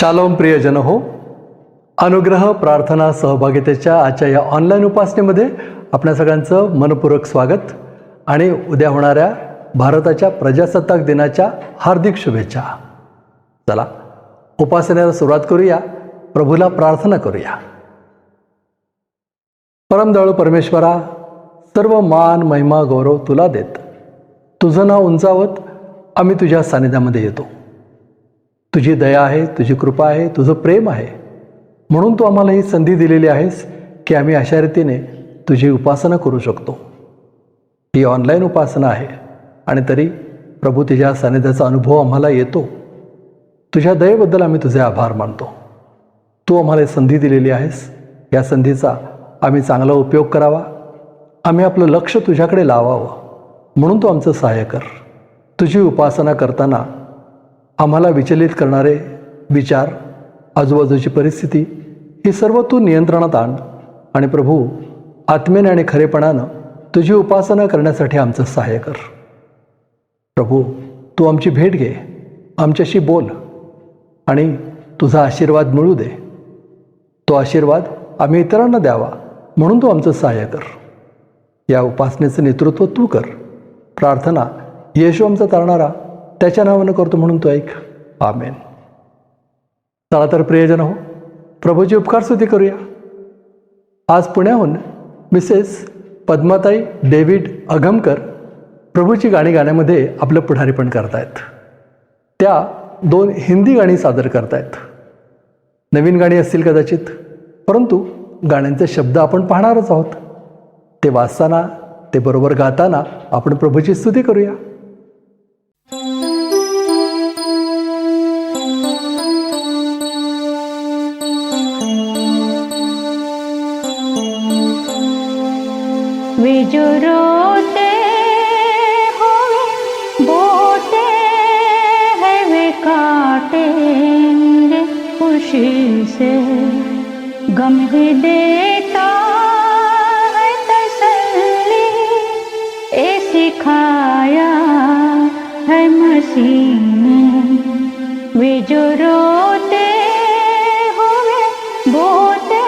Shalom प्रियजन हो, अनुग्रह प्रार्थना सहभागितेच्या आजच्या या ऑनलाईन उपासनेमध्ये आपल्या सगळ्यांचं मनपूर्वक स्वागत आणि उद्या होणाऱ्या भारताच्या प्रजासत्ताक दिनाच्या हार्दिक शुभेच्छा. चला उपासनेला सुरुवात करूया, प्रभूला प्रार्थना करूया. परमदयाळू परमेश्वरा, सर्व मान महिमा गौरव तुला देत तुझं नाव उंचावत आम्ही तुझ्या सानिध्यामध्ये येतो. तुझी दया आहे, तुझी कृपा आहे, तुझं प्रेम आहे, म्हणून तू आम्हाला ही संधी दिलेली आहेस की आम्ही अशा रीतीने तुझी उपासना करू शकतो. ही ऑनलाईन उपासना आहे आणि तरी प्रभू तुझ्या सानिध्याचा अनुभव आम्हाला येतो. तुझ्या दयेबद्दल आम्ही तुझे आभार मानतो. तू आम्हाला संधी दिलेली आहेस, या संधीचा आम्ही चांगला उपयोग करावा, आम्ही आपलं लक्ष तुझ्याकडे लावावं, म्हणून तू आमचं सहाय्य कर. तुझी उपासना करताना आम्हाला विचलित करणारे विचार, आजूबाजूची परिस्थिती ही सर्व तू नियंत्रणात आण आणि प्रभू आत्मेने आणि खरेपणानं तुझी उपासना करण्यासाठी आमचं सहाय्य कर. प्रभू तू आमची भेट घे, आमच्याशी बोल आणि तुझा आशीर्वाद मिळू दे. तो आशीर्वाद आम्ही इतरांना द्यावा, म्हणून तू आमचं सहाय्य कर. या उपासनेचं नेतृत्व तू कर. प्रार्थना येशू आमचा तारणारा त्याच्या नावानं करतो, म्हणून तू ऐक. आमेन. चला तर प्रियजन हो, प्रभूची उपकार स्तुती करूया. आज पुण्याहून मिसेस पद्माताई डेव्हिड अगमकर प्रभूची गाणी गाण्यामध्ये आपलं पुढारीपण करतायत. त्या 2 हिंदी गाणी सादर करतायत. नवीन गाणी असतील कदाचित, परंतु गाण्यांचे शब्द आपण पाहणारच आहोत. ते वाचताना, ते बरोबर गाताना आपण प्रभूची स्तुती करूया. वे जो रोते हुए बोते हैं वे काटेंगे खुशी से, गम ही देता है तसल्ली, ए सिखाया है मसीह ने. वे जो रोते हुए बोते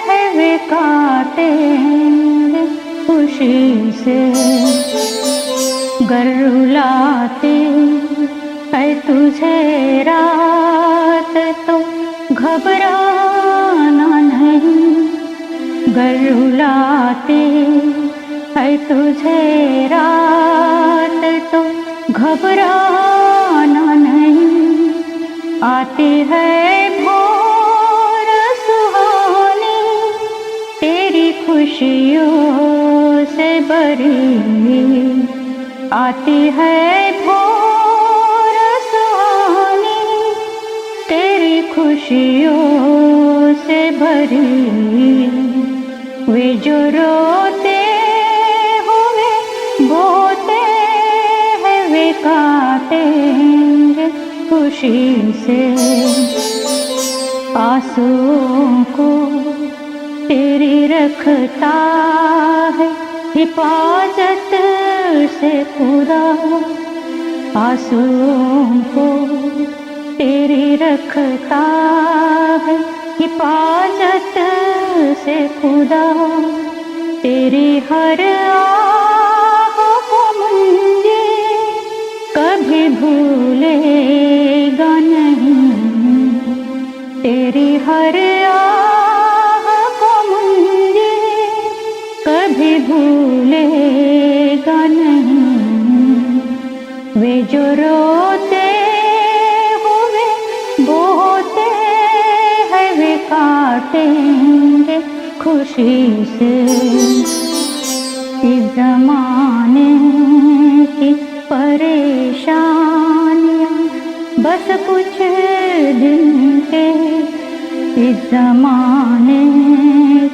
हैं वे काटेंगे खुशी से, गर रुलाते है तुझे रात तो घबराना नहीं. गर रुलाते है तुझे रात तो घबराना नहीं. आती है भोर सुहानी तेरी खुशियों से भरी. आती है भोर सुहानी तेरी खुशियों से भरी. वे जो रोते हुए बोते हैं वे काटेंगे खुशी से. आंसुओं को तेरी रखता है हिफाजत से खुदा. आंसुओं को तेरी रखता है हिफाजत से खुदा. तेरी हर आह को मुझे कभी भूलेगा नहीं. तेरी हर कभी भूलेगा नहीं. वे जो रोते हुए बोते हैं वे काटेंगे खुशी से. इस जमाने की परेशानियाँ बस कुछ दिन के, इस जमाने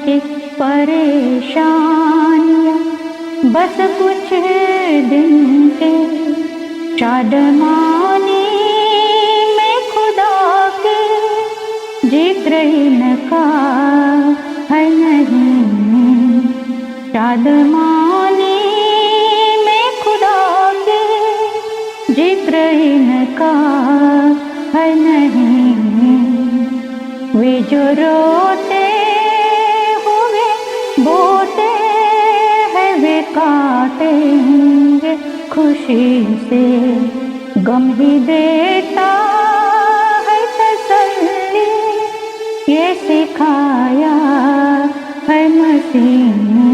की परेशानियाँ बस कुछ दिन के. शादमानी में खुदा के जिक्र इनका है नहीं. शादमानी में खुदा के जिक्र इनका है नहीं. वे जो रोते हुए बोते हैं वे काटेंगे खुशी से, गम ही देता है तसल्ली, ये सिखाया है मसीह ने।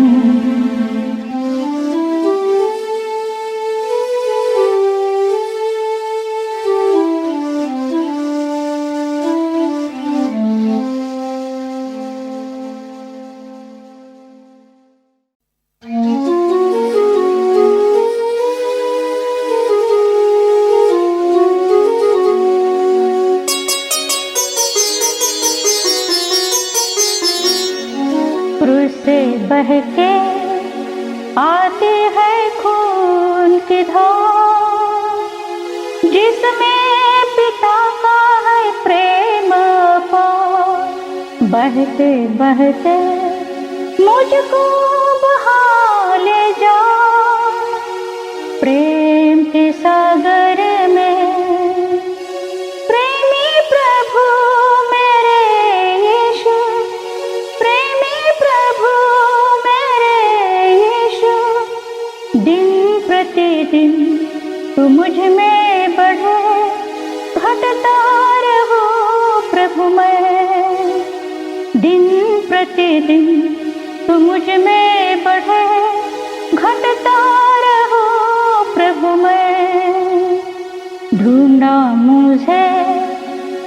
क्रूस से बह के आती है खून की धार, जिसमें पिता का है प्रेम पार। बहते बहते मुझको बहा ले जा, प्रेम के सागर में। प्रेमी प्रभु मेरे यीशु, प्रेमी प्रभु मेरे यीशु, दिन प्रतिदिन तू मुझ में बढ़े, घटता रहो प्रभु मैं। दिन प्रतिदिन तू मुझ में बढ़े, घटता रहो प्रभु मैं। ढूंढा मुझे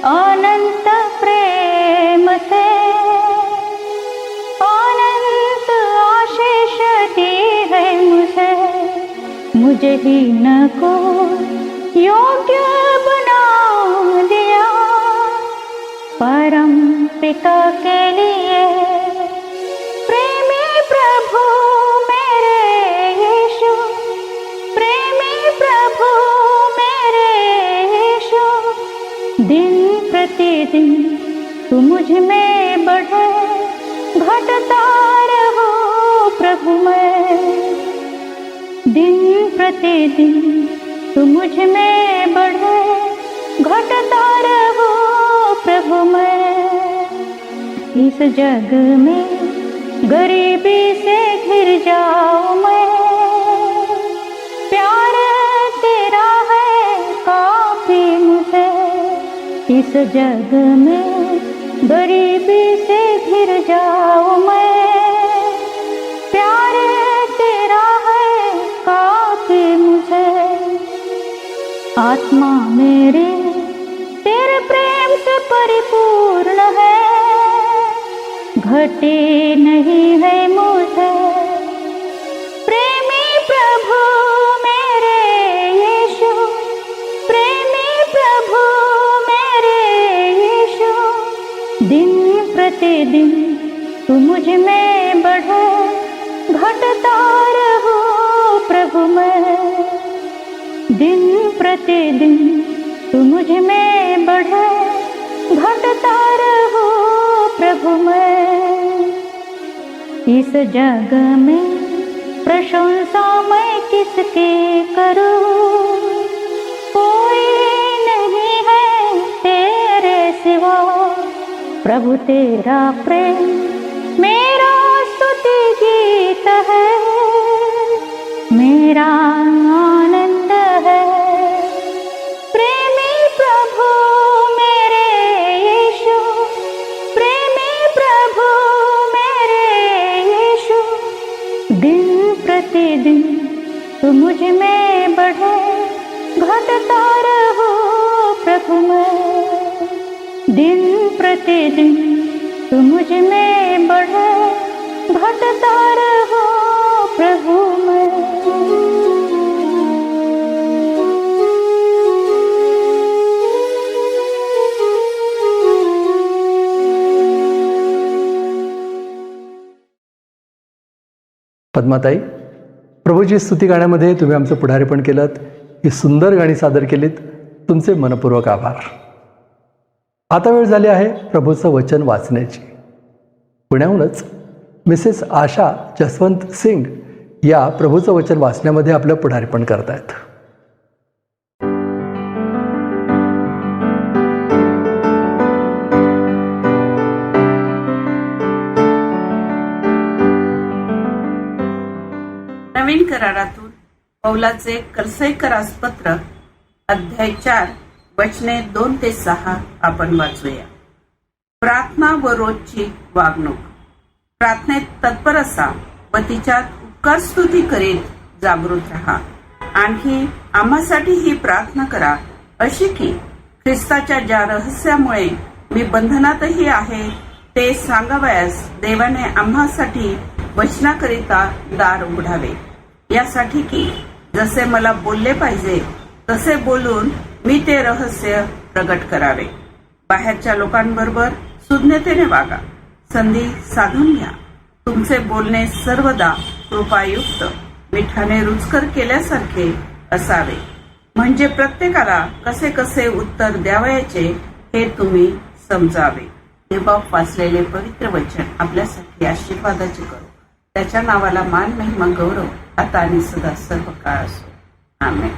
अनंत प्रेम से, अनंत आशीष दी है मुझे ही न को योग्य बना दिया परम पिता के लिए। प्रेमी प्रभु मेरे यीशु, प्रेमी प्रभु मेरे यीशु, दिन प्रतिदिन तू मुझ में बढ़े, घटता रहो प्रभु मैं। दिन प्रतिदिन तू मुझ में बढ़े, घटता रहो प्रभु मैं। इस जग में गरीबी से घिर जाऊं मैं, प्यार तेरा है काफी मुझे। इस जग में गरीबी से घिर जाऊं मैं, प्यार तेरा है काफी मुझे। आत्मा मेरी तेरे प्रेम से परिपूर्ण है, घटे नहीं है मुझे। प्रेमी प्रभु मेरे यीशु, प्रेमी प्रभु मेरे यीशु, दिन प्रतिदिन तू मुझ में बढ़े, घटता रहो प्रभु मैं। दिन प्रतिदिन तू मुझ में बढ़े, घटता रहो प्रभु मैं। इस जग में प्रशंसा मैं किसकी करूं, कोई नहीं है तेरे सिवा। प्रभु तेरा प्रेम मेरा स्तुति गीत है, मेरा आनंद है। प्रेमी प्रभु मेरे यीशु, प्रेमी प्रभु मेरे यीशु, दिन प्रतिदिन तू मुझ में बढ़े, घटता रहो प्रभु मैं। दिन प्रतिदिन तू मुझ में बढ़े, घटता रहो प्रभु मैं। पद्माताई, प्रभूची स्तुती गाण्यामध्ये तुम्ही आमचं पुढारीपण केलं, ही सुंदर गाणी सादर केलीत, तुमचे मनपूर्वक आभार. आता वेळ झाली आहे प्रभूचं वचन वाचण्याची. पुण्याहूनच मिसेस आशा जसवंत सिंग या प्रभूचं वचन वाचण्यामध्ये आपलं पुढारीपण करतायत. नवीन करारातून पौलाचे कलसैकरास पत्र अध्याय 4 वचने 2 ते 6 आपण वाचूया. प्रार्थना व रोजची वागणूक. प्रार्थनेत तत्पर असा व तिच्यात उपकार स्तुती करीत जागृत राहा. आणखी आम्हासाठी ही प्रार्थना करा अशी की ख्रिस्ताच्या ज्या रहस्यामुळे मी बंधनातही आहे ते सांगावयास देवाने आम्हासाठी वचनाकरिता दार उघडावे, यासाठी की जसे मला बोलले पाहिजे तसे बोलून मी ते रहस्य प्रगट करावे. बाहेरच्या लोकांबरोबर सुज्ञतेने वागा, संधी साधून घ्या. तुमचे बोलणे सर्वदा कृपायुक्त, मिठाने रुचकर केल्यासारखे असावे, म्हणजे प्रत्येकाला कसे कसे उत्तर द्यावयाचे हे तुम्ही समजावे. देवबाप वाचलेले पवित्र वचन आपल्यासाठी आशीर्वादाचे करो. त्याच्या नावाला मान, महिमा, गौरव आता आणि सदा सर्व काळ असो. आमेन.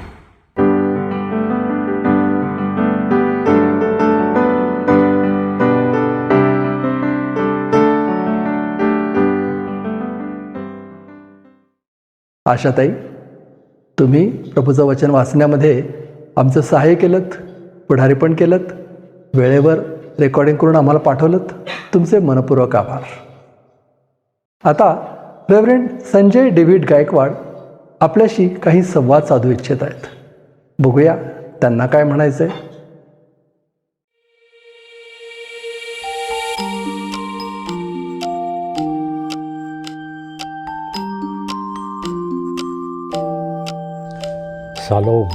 आशाताई, तुम्ही प्रभूचं वचन वाचण्यामध्ये आमचं सहाय्य केलंत, पुढारी पण केलंत, वेळेवर रेकॉर्डिंग करून आम्हाला पाठवलंत. तुमचे मनपूर्वक आभार. आता रेव्हरंड संजय डेव्हिड गायकवाड आपल्याशी काही संवाद साधू इच्छित आहेत. बघूया त्यांना काय म्हणायचंय. शालोम.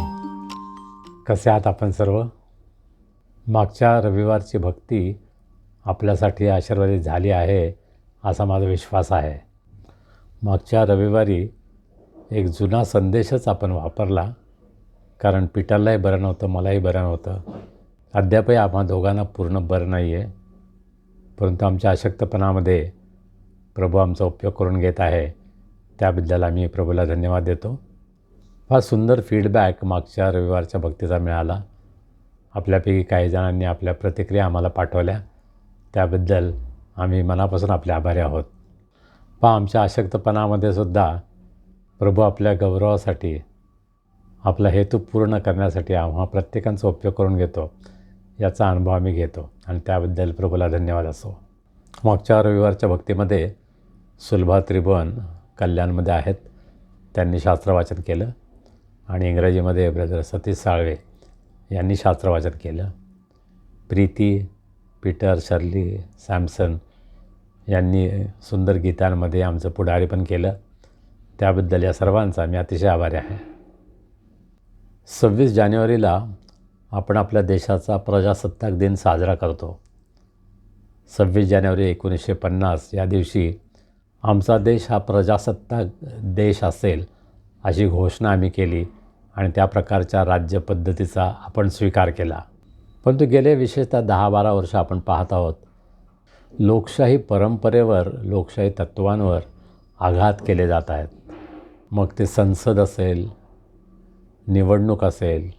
कसे आहात आपण सर्व? मागच्या रविवारची भक्ती आपल्यासाठी आशीर्वादित झाली आहे असा माझा विश्वास आहे. मागच्या रविवारी एक जुना संदेशच आपण वापरला, कारण पीटरलाही बरं नव्हतं, मलाही बरं नव्हतं. अद्यापही आम्हा दोघांना पूर्ण बरं नाही आहे, परंतु आमच्या अशक्तपणामध्ये प्रभू आमचा उपयोग करून घेत आहे. त्याबद्दल आम्ही प्रभूला धन्यवाद देतो. फार सुंदर फीडबॅक मागच्या रविवारच्या भक्तीचा मिळाला. आपल्यापैकी काही जणांनी आपल्या प्रतिक्रिया आम्हाला पाठवल्या, त्याबद्दल आम्ही मनापासून आपले आभारी आहोत. आमच्या अशक्तपणामध्ये सुद्धा प्रभू आपल्या गौरवासाठी, आपला हेतू पूर्ण करण्यासाठी आम्हा प्रत्येकांचा उपयोग करून घेतो, याचा अनुभव आम्ही घेतो आणि त्याबद्दल प्रभूला धन्यवाद असो. मागच्या रविवारच्या भक्तीमध्ये सुलभा त्रिभुवन कल्याणमध्ये आहेत, त्यांनी शास्त्रवाचन केलं आणि इंग्रजीमध्ये ब्रदर सतीश साळवे यांनी शास्त्रवाचन केलं. प्रीती, पीटर, शर्ली, सॅमसन यांनी सुंदर गीतांमध्ये आमचं पुढारी पण केलं. त्याबद्दल या सर्वांचा मी अतिशय आभारी आहे. 26 जानेवारीला आपण आपल्या देशाचा प्रजासत्ताक दिन साजरा करतो. 26 जानेवारी 1950 या दिवशी आमचा देश हा प्रजासत्ताक देश असेल अशी घोषणा आम्ही केली आणि त्या प्रकारच्या राज्यपद्धतीचा आपण स्वीकार केला. परंतु गेले विशेषतः 10-12 वर्ष आपण पाहत आहोत, लोकशाही परंपरेवर, लोकशाही तत्त्वांवर आघात केले जात आहेत. मग ते संसद असेल, निवडणूक असेल,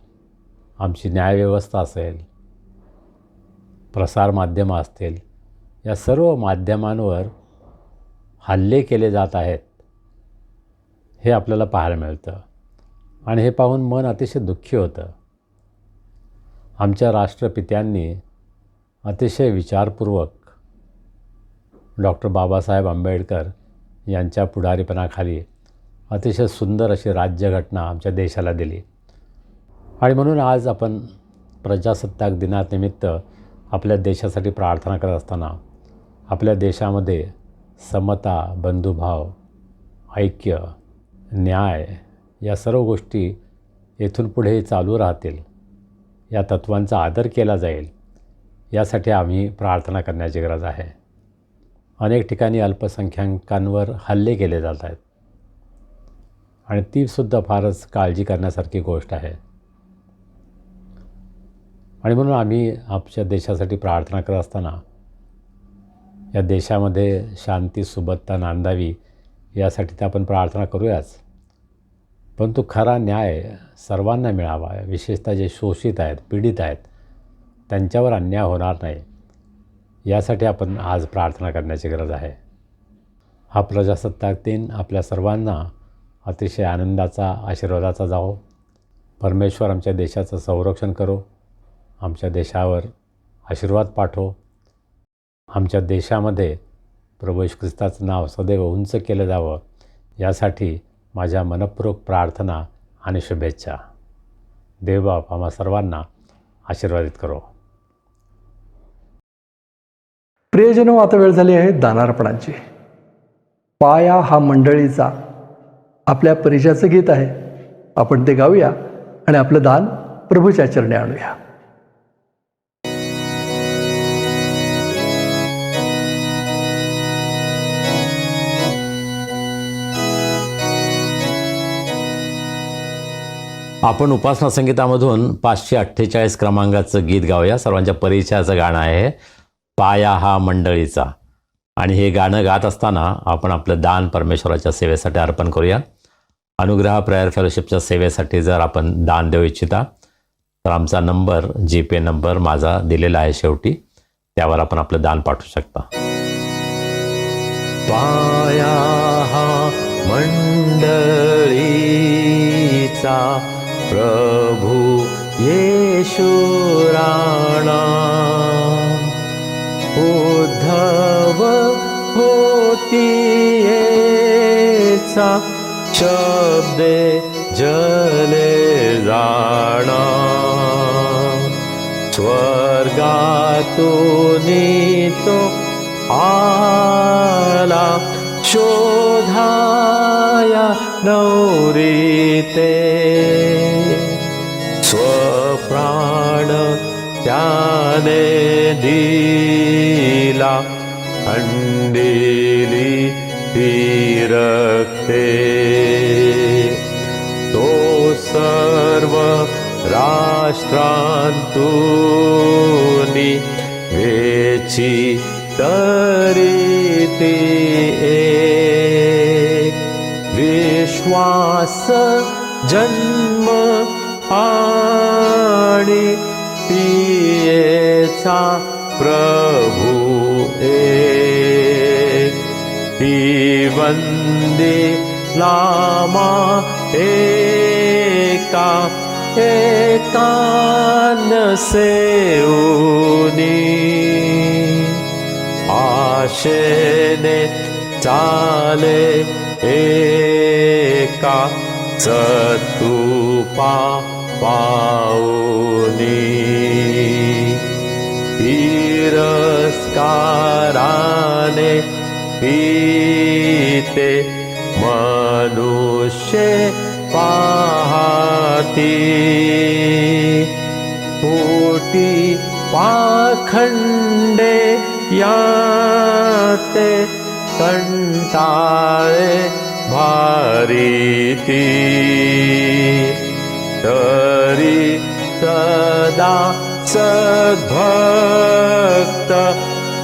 आमची न्यायव्यवस्था असेल, प्रसारमाध्यमं असतील, या सर्व माध्यमांवर हल्ले केले जात आहेत, हे आपल्याला पाहायला मिळतं आणि हे पाहून मन अतिशय दुःखी होतं. आमच्या राष्ट्रपित्यांनी अतिशय विचारपूर्वक डॉक्टर बाबासाहेब आंबेडकर यांच्या पुढारीपणाखाली अतिशय सुंदर अशी राज्यघटना आमच्या देशाला दिली आणि म्हणून आज आपण प्रजासत्ताक दिनानिमित्त आपल्या देशासाठी प्रार्थना करत असताना आपल्या देशामध्ये समता, बंधुभाव, ऐक्य, न्याय या सर्व गोष्टी येथून पुढे चालू राहतील, या तत्त्वांचा आदर केला जाईल, यासाठी आम्ही प्रार्थना करण्याची गरज आहे. अनेक ठिकाणी अल्पसंख्याकांवर हल्ले केले जात आहेत आणि तीसुद्धा फारच काळजी करण्यासारखी गोष्ट आहे आणि म्हणून आम्ही आमच्या देशासाठी प्रार्थना करत असताना या देशामध्ये शांती, सुबत्ता नांदावी यासाठी तर आपण प्रार्थना करूयाच, परंतु खरा न्याय सर्वांना मिळावा, विशेषतः जे शोषित आहेत, पीडित आहेत, त्यांच्यावर अन्याय होणार नाही, यासाठी आपण आज प्रार्थना करण्याची गरज आहे. हा प्रजासत्ताक दिन आपल्या सर्वांना अतिशय आनंदाचा, आशीर्वादाचा जावो. परमेश्वर आमच्या देशाचं संरक्षण करो, आमच्या देशावर आशीर्वाद पाठवो. आमच्या देशामध्ये प्रभू येशू ख्रिस्ताचं नाव सदैव उंच केलं जावं, यासाठी माझ्या मनपूर्वक प्रार्थना आणि शुभेच्छा. देवबाप आम्हा सर्वांना आशीर्वादित करो. प्रियजनो, आता वेळ झाली आहे दानार्पणाची. पाया हा मंडळीचा आपल्या परिचयाचं गीत आहे. आपण ते गाऊया आणि आपलं दान प्रभूच्या चरणी आणूया. आपण उपासना संगीतामधून 548 क्रमांकाचं गीत गाऊया. सर्वांच्या परिचयाचं गाणं आहे पाया हा मंडळीचा. आणि हे गाणं गात असताना आपण आपलं दान परमेश्वराच्या सेवेसाठी अर्पण करूया. अनुग्रह प्रेयर फेलोशिपच्या सेवेसाठी जर आपण दान देऊ इच्छिता तर आमचा नंबर, GPay नंबर माझा दिलेला आहे शेवटी, त्यावर आपण आपलं दान पाठवू शकता. पाया हा मंडळीचा प्रभू येशू राणा, उद्धव होतीयेचा शब्दे जले जाणा, स्वर्गातूनी तो आला शोधाया नवरीते, स्वप्राण त्याने दिला, खंडिली ती रक्ते, तो सर्व राष्ट्रांतूनी वेची तरी ती एक, विश्वास जन्म आणि पियेचा प्रभू एक, ती वंदी लामा एका एकान सेऊनी, आशेने चाले एका सत्तूपा पाऊनी, तिरस्काराने पीते मनुष्य पाहती, पोटी पाखंडे याते कंटाळे भारीती, तरी सदा सद्भक्त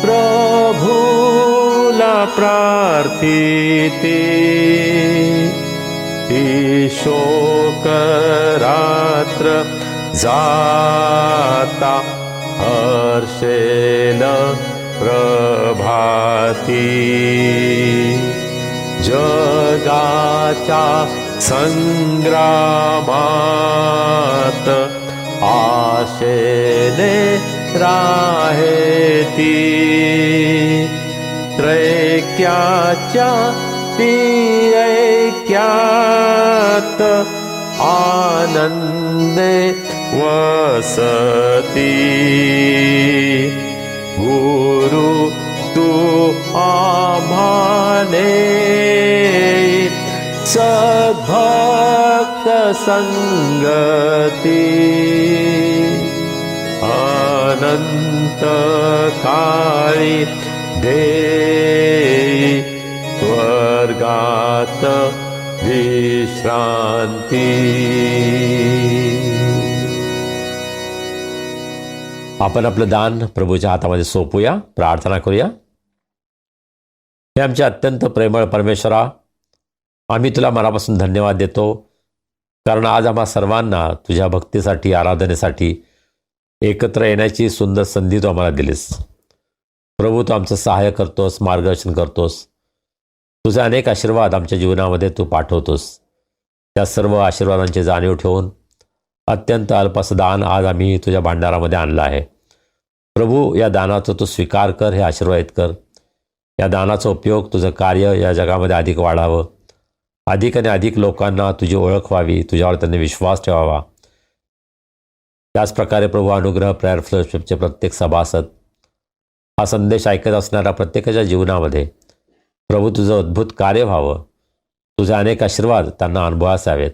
प्रभूला प्रार्थिती, ती शोक रात्र जाता हर्षेल प्रभाती, जगाच्या संग्रामात आशेने राहेती, त्रैक्याच्या ती ऐक्यात आनंदे वसती, गुरु तू आम्हाने सद्भक्त संगती, अनंत काळी देई स्वर्गात विश्रांती. आपण आपलं दान प्रभूच्या हातामध्ये सोपूया, प्रार्थना करूया. हे आमचे अत्यंत प्रेमळ परमेश्वरा, आम्ही तुला मनापासून धन्यवाद देतो, कारण आज आम्हा सर्वांना तुझ्या भक्तीसाठी, आराधनेसाठी एकत्र येण्याची सुंदर संधी तू आम्हाला दिलीस. प्रभू, तू आमचं सहाय्य करतोस, मार्गदर्शन करतोस, तुझे अनेक आशीर्वाद आमच्या जीवनामध्ये तू पाठवतोस. त्या सर्व आशीर्वादांची जाणीव ठेवून अत्यंत अल्पसं दान आज आम्ही तुझ्या भांडारामध्ये आणलं आहे. प्रभू, या दानाचा तू स्वीकार कर, हे आशीर्वादित कर. या दानाचा उपयोग तुझं कार्य या जगामध्ये अधिक वाढावं, अधिक आणि अधिक लोकांना तुझी ओळख व्हावी, तुझ्यावर त्यांनी विश्वास ठेवावा. त्याचप्रकारे प्रभू, अनुग्रह प्रेयर फेलोशिपचे प्रत्येक सभासद, हा संदेश ऐकत असणाऱ्या प्रत्येकाच्या जीवनामध्ये प्रभू तुझं अद्भुत कार्य व्हावं, तुझे अनेक आशीर्वाद त्यांना अनुभवास यावेत,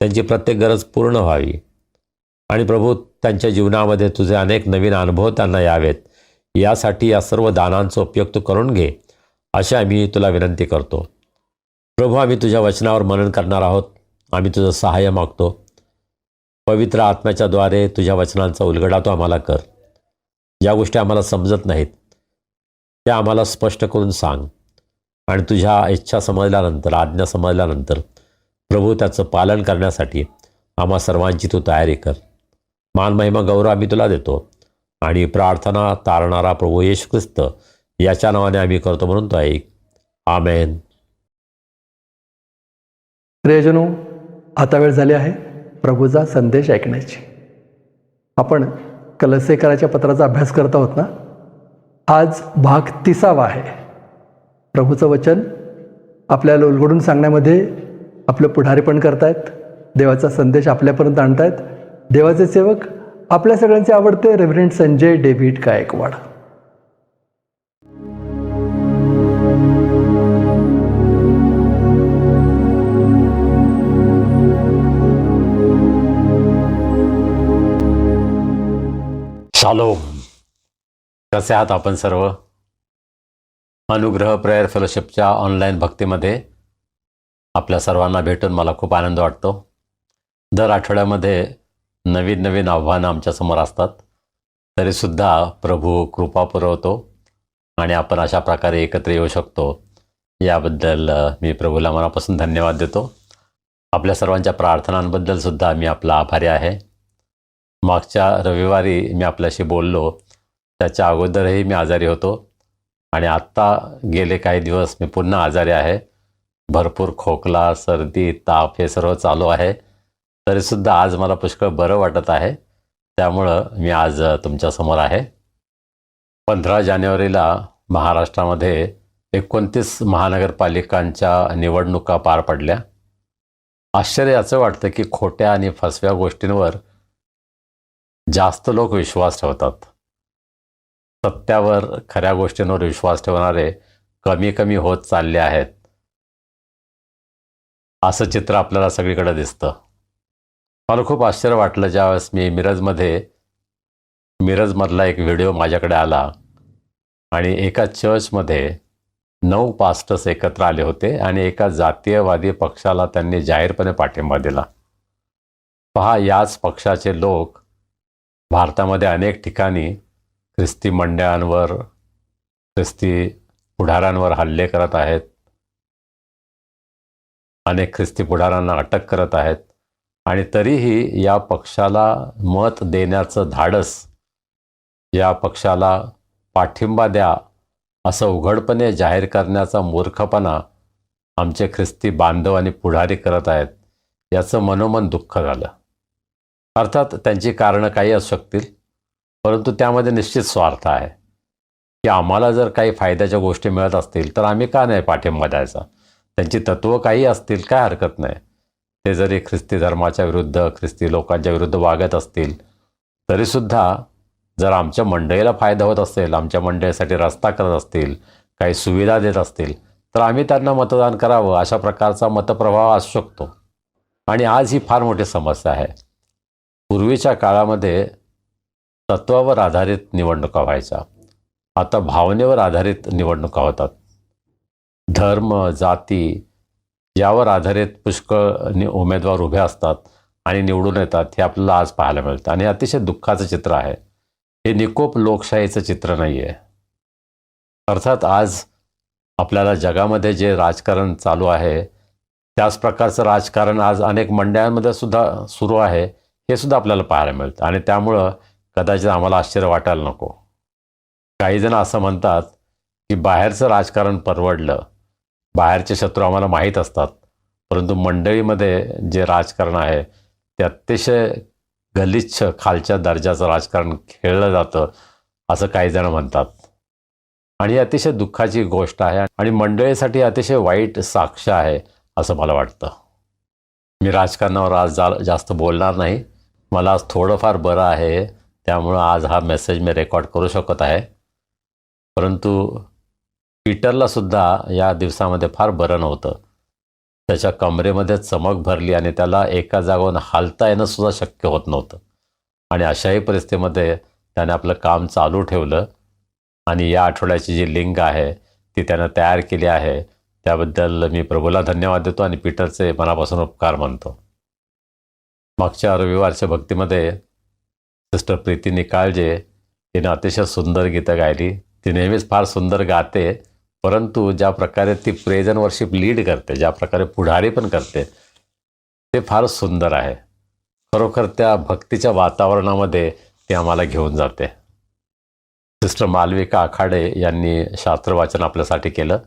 त्यांची प्रत्येक गरज पूर्ण व्हावी आणि प्रभू त्यांच्या जीवनामध्ये तुझे अनेक नवीन अनुभव त्यांना यावेत. यासाठी या सर्व दानांचा उपयोग तू करून घे, अशी आम्ही तुला विनंती करतो. प्रभू, आम्ही तुझ्या वचनावर मनन करणार आहोत. आम्ही तुझं सहाय्य मागतो. पवित्र आत्म्याच्या द्वारे तुझ्या वचनांचा उलगडा तू आम्हाला कर. ज्या गोष्टी आम्हाला समजत नाहीत त्या आम्हाला स्पष्ट करून सांग आणि तुझ्या इच्छा समजल्यानंतर, आज्ञा समजल्यानंतर प्रभू त्याचं पालन करण्यासाठी आम्हा सर्वांची तू तयारी कर. मान, महिमा, गौरव आम्ही तुला देतो आणि प्रार्थना तारणारा प्रभू येशू ख्रिस्त याच्या नावाने आम्ही करतो म्हणून तो ऐक. आमेन. प्रियजनो, आता वेळ झाली आहे प्रभूचा संदेश ऐकण्याची. आपण कलसेकराच्या पत्राचा अभ्यास करत आहोत ना. आज भाग 30 आहे. प्रभूचं वचन आपल्याला उलगडून सांगण्यामध्ये आपलं पुढारीपण करतायत, देवाचा संदेश आपल्यापर्यंत आणतायत देवाचे सेवक, आपल्या सगळ्यांचे आवडते reverend Sanjay David Gaikwad. Shalom. कसे आहात आपण सर्व? अनुग्रह प्रेयर फेलोशिपच्या ऑनलाईन भक्तीमध्ये आपल्या सर्वांना भेटून मला खूप आनंद वाटतो. दर आठवड्यामध्ये नवीन नवीन आव्हानं आमच्यासमोर असतात, तरीसुद्धा प्रभू कृपा पुरवतो आणि आपण अशा प्रकारे एकत्र येऊ शकतो. याबद्दल मी प्रभूला मनापासून धन्यवाद देतो. आपल्या सर्वांच्या प्रार्थनांबद्दलसुद्धा मी आपला आभारी आहे. मागच्या रविवारी मी आपल्याशी बोललो, त्याच्या अगोदरही मी आजारी होतो आणि आत्ता गेले काही दिवस मी पुन्हा आजारी आहे. भरपूर खोकला, सर्दी, ताप हे सर्व चालू आहे. तरीसुद्धा आज मला पुष्कळ बरं वाटत आहे. त्यामुळं मी आज तुमच्यासमोर आहे. 15 जानेवारीला महाराष्ट्रामध्ये 29 महानगरपालिकांच्या निवडणुका पार पडल्या. आश्चर्य याचं वाटतं की खोट्या आणि फसव्या गोष्टींवर जास्त लोक विश्वास ठेवतात. सत्यावर, खऱ्या गोष्टींवर विश्वास ठेवणारे कमी कमी होत चालले आहेत, असं चित्र आपल्याला सगळीकडे दिसतं. मला खूप आश्चर्य वाटलं ज्यावेळेस मी मिरजमधला एक व्हिडिओ माझ्याकडे आला आणि एका चर्चमध्ये 9 पास्टर्स एकत्र आले होते आणि एका जातीयवादी पक्षाला त्यांनी जाहीरपणे पाठिंबा दिला. पहा, याच पक्षाचे लोक भारतामध्ये अनेक ठिकाणी ख्रिस्ती मंडळांवर, ख्रिस्ती पुढाऱ्यांवर हल्ले करत आहेत. अनेक ख्रिस्ती पुढाऱ्यांना अटक करत आहेत आणि तरीही या पक्षाला मत देण्याचं धाडस, या पक्षाला पाठिंबा द्या असं उघडपणे जाहीर करण्याचा मूर्खपणा आमचे ख्रिस्ती बांधव आणि पुढारी करत आहेत. याचं मनोमन दुःख झालं. अर्थात त्यांची कारणं काही असू शकतील, परंतु त्यामध्ये निश्चित स्वार्थ आहे की आम्हाला जर काही फायद्याच्या गोष्टी मिळत असतील तर आम्ही का नाही पाठिंबा द्यायचा. त्यांची तत्त्व काही असतील, काय हरकत नाही. ते जरी ख्रिस्ती धर्माच्या विरुद्ध, ख्रिस्ती लोकांच्या विरुद्ध वागत असतील तरीसुद्धा जर आमच्या मंडळीला फायदा होत असेल, आमच्या मंडळीसाठी रस्ता करत असतील, काही सुविधा देत असतील तर आम्ही त्यांना मतदान करावं, अशा प्रकारचा मतप्रभाव असू शकतो. आणि आज ही फार मोठी समस्या आहे. पूर्वीच्या काळामध्ये तत्वावर आधारित निवडणुका व्हायच्या, आता भावनेवर आधारित निवडणुका होतात. धर्म, जाती यावर आधारित पुष्कळ उमेदवार उभे असतात आणि निवडून येतात. हे आपल्याला आज पाहायला मिळतं आणि अतिशय दुःखाचं चित्र आहे. हे निकोप लोकशाहीचं चित्र नाही आहे. अर्थात आज आपल्याला जगामध्ये जे राजकारण चालू आहे त्याच प्रकारचं राजकारण आज अनेक मंडळांमध्ये सुद्धा सुरू आहे, हे सुद्धा आपल्याला पाहायला मिळतं. आणि त्यामुळं कदाचित आम्हाला आश्चर्य वाटायला नको. काही जण असं म्हणतात की बाहेरचं राजकारण परवडलं, बाहेरचे शत्रू आम्हाला माहीत असतात, परंतु मंडळीमध्ये जे राजकारण आहे ते अतिशय गलिच्छ खालच्या दर्जाचं राजकारण खेळलं जातं असं काही जण म्हणतात. आणि ही अतिशय दुःखाची गोष्ट आहे आणि मंडळीसाठी अतिशय वाईट साक्ष आहे असं मला वाटतं. मी राजकारणावर आज जास्त बोलणार नाही. मला आज थोडंफार बरं आहे, त्यामुळं आज हा मेसेज मी रेकॉर्ड करू शकत आहे. परंतु पीटरलासुद्धा या दिवसामध्ये फार बरं नव्हतं. त्याच्या कमरेमध्ये चमक भरली आणि त्याला एका जागेवरून हालता येणं सुद्धा शक्य होत नव्हतं. आणि अशाही परिस्थितीमध्ये त्याने आपलं काम चालू ठेवलं आणि या आठवड्याची जी लिंक आहे ती त्यानं तयार केली आहे. त्याबद्दल मी प्रभूला धन्यवाद देतो आणि पीटरचे मनापासून उपकार मानतो. मागच्या रविवारच्या भक्तीमध्ये सिस्टर प्रीती निकाळजे तिने अतिशय सुंदर गीतं गायली. ती नेहमीच फार सुंदर गाते, परंतु ज्या प्रकारे ती प्रेज अँड वर्शिप लीड करते, ज्या प्रकारे पुढारी पण करते, ते फार सुंदर आहे. खरोखर त्या भक्तीच्या वातावरणामध्ये ती आम्हाला घेऊन जाते. सिस्टर मालविका आखाडे यांनी शास्त्रवाचन आपल्यासाठी केलं,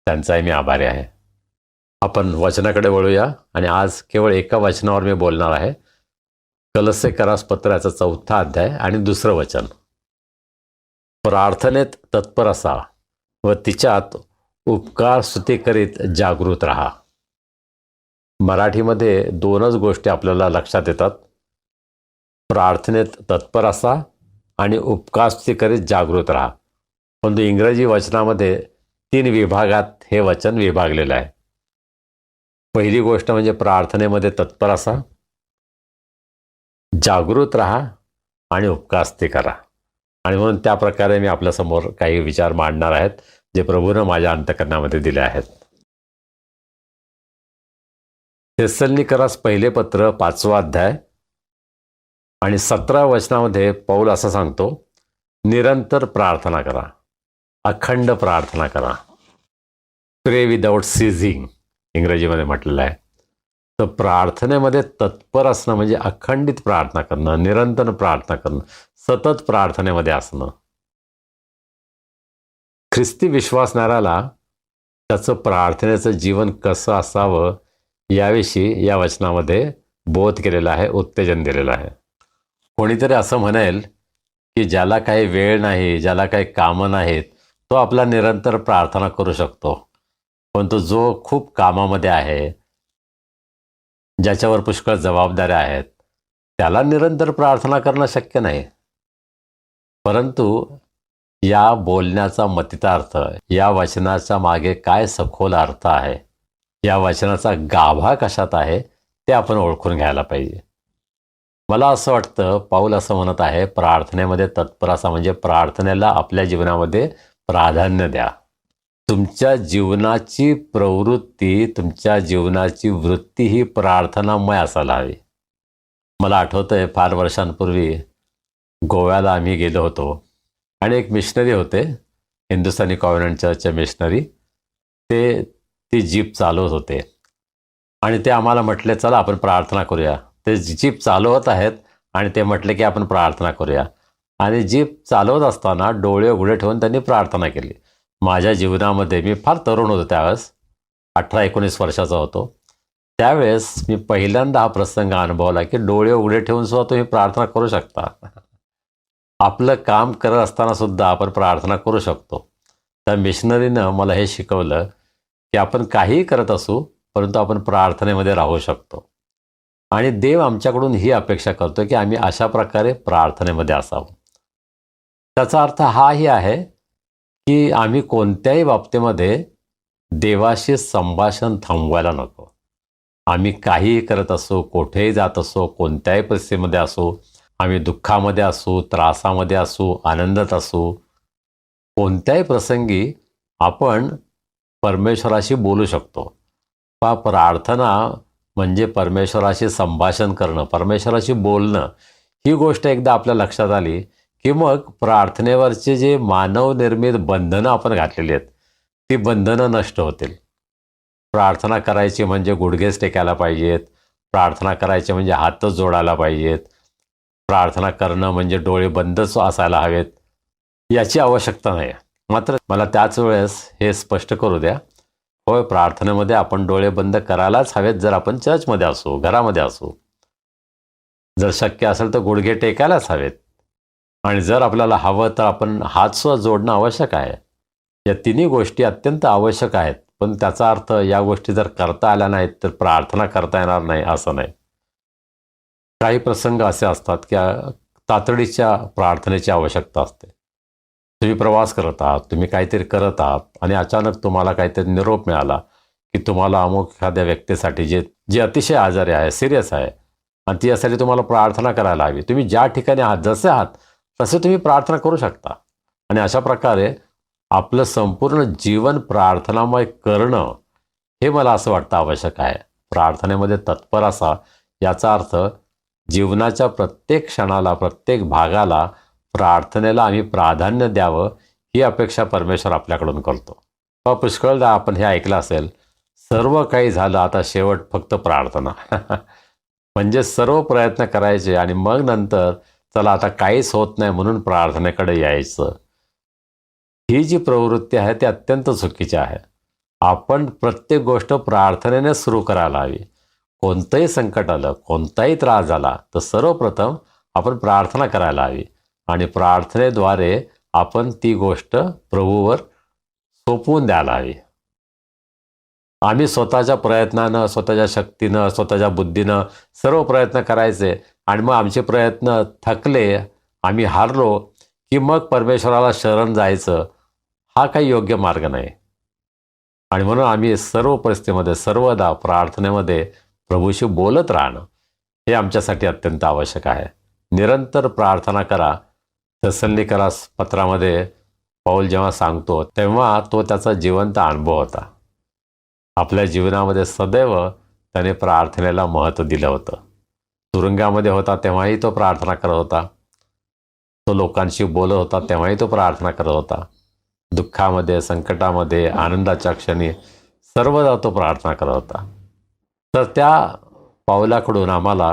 त्यांचाही मी आभारी आहे. आपण वचनाकडे वळूया आणि आज केवळ एका वचनावर मी बोलणार आहे. कलस्सेकरास पत्राचा 4था अध्याय आणि 2रं वचन. प्रार्थनेत तत्पर असा व तिच्यात उपकार स्तुती करीत जागृत राहा. मराठीमध्ये 2च गोष्टी आपल्याला लक्षात येतात. प्रार्थनेत तत्पर असा आणि उपकार स्तुती करीत जागृत राहा. परंतु इंग्रजी वचनामध्ये 3 विभागात हे वचन विभागलेलं आहे. पहिली गोष्ट म्हणजे प्रार्थनेमध्ये तत्पर असा, जागृत राहा आणि उपकार स्तुती करा. आणि म्हणून त्या प्रकारे मी आपल्यासमोर काही विचार मांडणार आहेत जे प्रभूनं माझ्या अंतःकरणामध्ये दिले आहेत. थेसलोनिकरास पहिले पत्र 5वा अध्याय आणि 17व्या वचनामध्ये पौल असं सांगतो, निरंतर प्रार्थना करा, अखंड प्रार्थना करा. प्रे विदाउट सीझिंग इंग्रजीमध्ये म्हटलेलं आहे. तर प्रार्थनेमध्ये तत्पर असणं म्हणजे अखंडित प्रार्थना करणं, निरंतर प्रार्थना करणं, सतत प्रार्थनेमध्ये असणं. ख्रिस्ती विश्वासणाऱ्याला त्याचं प्रार्थनेचं जीवन कसं असावं याविषयी या वचनामध्ये बोध केलेला आहे, उत्तेजन दिलेलं आहे. कोणीतरी असं म्हणेल की ज्याला काही वेळ नाही, ज्याला काही कामं नाहीत, तो आपला निरंतर प्रार्थना करू शकतो. परंतु जो खूप कामामध्ये आहे, ज्याच्यावर पुष्कळ जबाबदाऱ्या आहेत, त्याला निरंतर प्रार्थना करणं शक्य नाही. परंतु या बोलण्याचा मतितार्थ, या वचनाच्या मागे काय सखोल अर्थ आहे, या वचनाचा गाभा कशात आहे ते आपण ओळखून घ्यायला पाहिजे. मला असं वाटतं पौल असं म्हणत आहे, प्रार्थनेमध्ये तत्पर असा म्हणजे प्रार्थनेला आपल्या जीवनामध्ये प्राधान्य द्या. तुमच्या जीवनाची प्रवृत्ती, तुमच्या जीवनाची वृत्ती ही प्रार्थनामय असायला हवी. मला आठवतंय फार वर्षांपूर्वी गोव्याला आम्ही गेलो होतो आणि एक मिशनरी होते, हिंदुस्थानी कॉव्हेनंट चर्चचे मिशनरी. ते ती जीप चालवत होते आणि ते आम्हाला म्हटले, चला आपण प्रार्थना करूया. ते जीप चालवत आहेत आणि ते म्हटले की आपण प्रार्थना करूया. आणि जीप चालवत असताना डोळे उघडे ठेवून त्यांनी प्रार्थना केली. माझ्या जीवनामध्ये, मी फार तरुण होतो त्यावेळेस, 18-19 वर्षाचा होतो, त्यावेळेस मी पहिल्यांदा हा प्रसंग अनुभवला की डोळे उघडे ठेवून सुद्धा तुम्ही प्रार्थना करू शकता. आपलं काम करत असताना सुद्धा आपण प्रार्थना करू शकतो. त्या मिशनरीनं मला हे शिकवलं की आपण काहीही करत असू, परंतु आपण प्रार्थनेमध्ये राहू शकतो. आणि देव आमच्याकडून ही अपेक्षा करतो की आम्ही अशा प्रकारे प्रार्थनेमध्ये असावं. त्याचा अर्थ हाही आहे की आम्ही कोणत्याही बाबतीमध्ये देवाशी संभाषण थांबवायला नको. आम्ही काहीही करत असो, कुठेही जात असो, कोणत्याही परिस्थितीमध्ये असो, आम्ही दुःखामध्ये असू, त्रासामध्ये असू, आनंदात असू, कोणत्याही प्रसंगी आपण परमेश्वराशी बोलू शकतो. प्रार्थना म्हणजे परमेश्वराशी संभाषण करणं, परमेश्वराशी बोलणं. ही गोष्ट एकदा आपल्या लक्षात आली की मग प्रार्थनेवरचे जे मानवनिर्मित बंधनं आपण घातलेली आहेत, ती बंधनं नष्ट होतील. प्रार्थना करायची म्हणजे गुडघेच टेकायला पाहिजेत, प्रार्थना करायची म्हणजे हातच जोडायला पाहिजेत, प्रार्थना करणं म्हणजे डोळे बंदच असायला हवेत, याची आवश्यकता नाही. मात्र मला त्याच वेळेस हे स्पष्ट करू द्या होय, प्रार्थनेमध्ये आपण डोळे बंद करायलाच हवेत, जर आपण चर्चमध्ये असू, घरामध्ये असू. जर शक्य असेल तर गुडघे टेकायलाच हवेत. आणि जर आपल्याला हवं तर आपण हातसुद्धा जोडणं आवश्यक आहे. या तिन्ही गोष्टी अत्यंत आवश्यक आहेत. पण त्याचा अर्थ या गोष्टी जर करता आल्या नाहीत तर प्रार्थना करता येणार नाही असं नाही. काही प्रसंग असे असतात की तातडीच्या प्रार्थनेची आवश्यकता असते. तुम्ही प्रवास करत आहात, तुम्ही काहीतरी करत आहात आणि अचानक तुम्हाला काहीतरी निरोप मिळाला की तुम्हाला अमुक एखाद्या व्यक्तीसाठी जे अतिशय आजारी आहे, सिरियस आहे, आणि ती यासाठी तुम्हाला प्रार्थना करायला हवी. तुम्ही ज्या ठिकाणी आहात, जसे आहात तसे तुम्ही प्रार्थना करू शकता. आणि अशा प्रकारे आपलं संपूर्ण जीवन प्रार्थनामय करणं हे मला असं वाटतं आवश्यक आहे. प्रार्थनेमध्ये तत्पर असा याचा अर्थ जीवनाच्या प्रत्येक क्षणाला, प्रत्येक भागाला प्रार्थनेला आम्ही प्राधान्य द्यावं ही अपेक्षा परमेश्वर आपल्याकडून करतो. पुष्कळदा आपण हे ऐकलं असेल, सर्व काही झालं, आता शेवट फक्त प्रार्थना. म्हणजे सर्व प्रयत्न करायचे आणि मग नंतर चला आता काहीच होत नाही म्हणून प्रार्थनेकडे यायचं. ही जी प्रवृत्ती आहे ती अत्यंत चुकीची आहे. आपण प्रत्येक गोष्ट प्रार्थनेने सुरू करायला हवी. कोणतंही संकट आलं, कोणताही त्रास झाला तर सर्वप्रथम आपण प्रार्थना करायला हवी आणि प्रार्थनेद्वारे आपण ती गोष्ट प्रभूवर सोपवून द्यायला हवी. आम्ही स्वतःच्या प्रयत्नानं, स्वतःच्या शक्तीनं, स्वतःच्या बुद्धीनं सर्व प्रयत्न करायचे आणि मग आमचे प्रयत्न थकले, आम्ही हारलो की मग परमेश्वराला शरण जायचं, हा काही योग्य मार्ग नाही. आणि म्हणून आम्ही सर्व परिस्थितीमध्ये, सर्वदा प्रार्थनेमध्ये प्रभूशी बोलत राहणं हे आमच्यासाठी अत्यंत आवश्यक आहे. निरंतर प्रार्थना करा. थेसलोनिकला पत्रामध्ये पौल जेव्हा सांगतो तेव्हा तो त्याचा जिवंत अनुभव होता. आपल्या जीवनामध्ये सदैव त्याने प्रार्थनेला महत्त्व दिलं होतं. तुरुंगामध्ये होता तेव्हाही तो प्रार्थना करत होता. तो लोकांशी बोलत होता तेव्हाही तो प्रार्थना करत होता. दुःखामध्ये, संकटामध्ये, आनंदाच्या क्षणी सर्वदा तो प्रार्थना करत होता. तर त्या पाऊलाकडून आम्हाला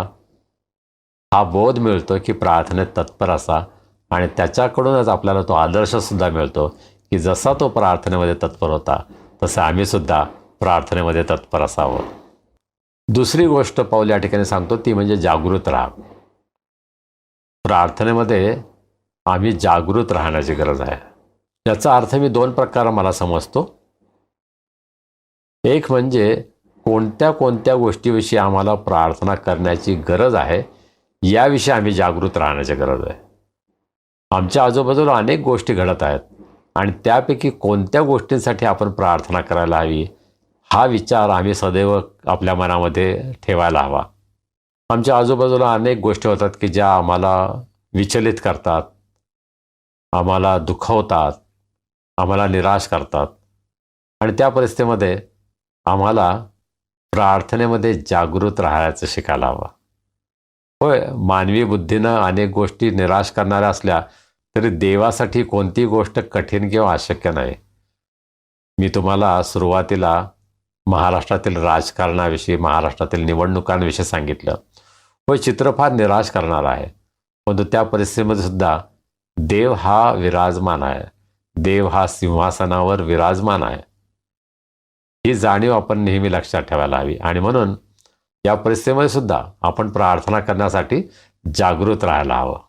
हा बोध मिळतो की प्रार्थनेत तत्पर असा, आणि त्याच्याकडूनच आपल्याला तो आदर्शसुद्धा मिळतो की जसा तो प्रार्थनेमध्ये तत्पर होता तसं आम्हीसुद्धा प्रार्थनेमध्ये तत्पर असावं. दुसरी गोष्ट पाऊल या ठिकाणी सांगतो ती म्हणजे जागृत राहा. प्रार्थनेमध्ये आम्ही जागृत राहण्याची गरज आहे. याचा अर्थ मी दोन प्रकार मला समजतो. एक म्हणजे कोणत्या कोणत्या गोष्टीविषयी आम्हाला प्रार्थना करण्याची गरज आहे याविषयी आम्ही जागृत राहण्याची गरज आहे. आमच्या आजूबाजूला अनेक गोष्टी घडत आहेत आणि त्यापैकी कोणत्या गोष्टींसाठी आपण प्रार्थना करायला हवी हा विचार आम्ही सदैव आपल्या मनामध्ये ठेवायला हवा. आमच्या आजूबाजूला अनेक गोष्टी होतात की ज्या आम्हाला विचलित करतात, आम्हाला दुखवतात, आम्हाला निराश करतात, आणि त्या परिस्थितीमध्ये आम्हाला प्रार्थनेमध्ये जागृत राहायचं शिकायला हवं. होय, मानवी बुद्धीनं अनेक गोष्टी निराश करणाऱ्या असल्या तरी देवासाठी कोणतीही गोष्ट कठीण किंवा अशक्य नाही. मी तुम्हाला सुरुवातीला महाराष्ट्रातील राजकारणाविषयी, महाराष्ट्रातील निवडणुकांविषयी सांगितलं. होय, चित्र फार निराश करणार आहे, परंतु त्या परिस्थितीमध्ये सुद्धा देव हा विराजमान आहे. देव हा सिंहासनावर विराजमान आहे. ही जाणीव आपण नेहमी लक्षात ठेवायला हवी. आणि म्हणून या परिस्थितीमध्ये सुद्धा आपण प्रार्थना करण्यासाठी जागृत राहायला हवं.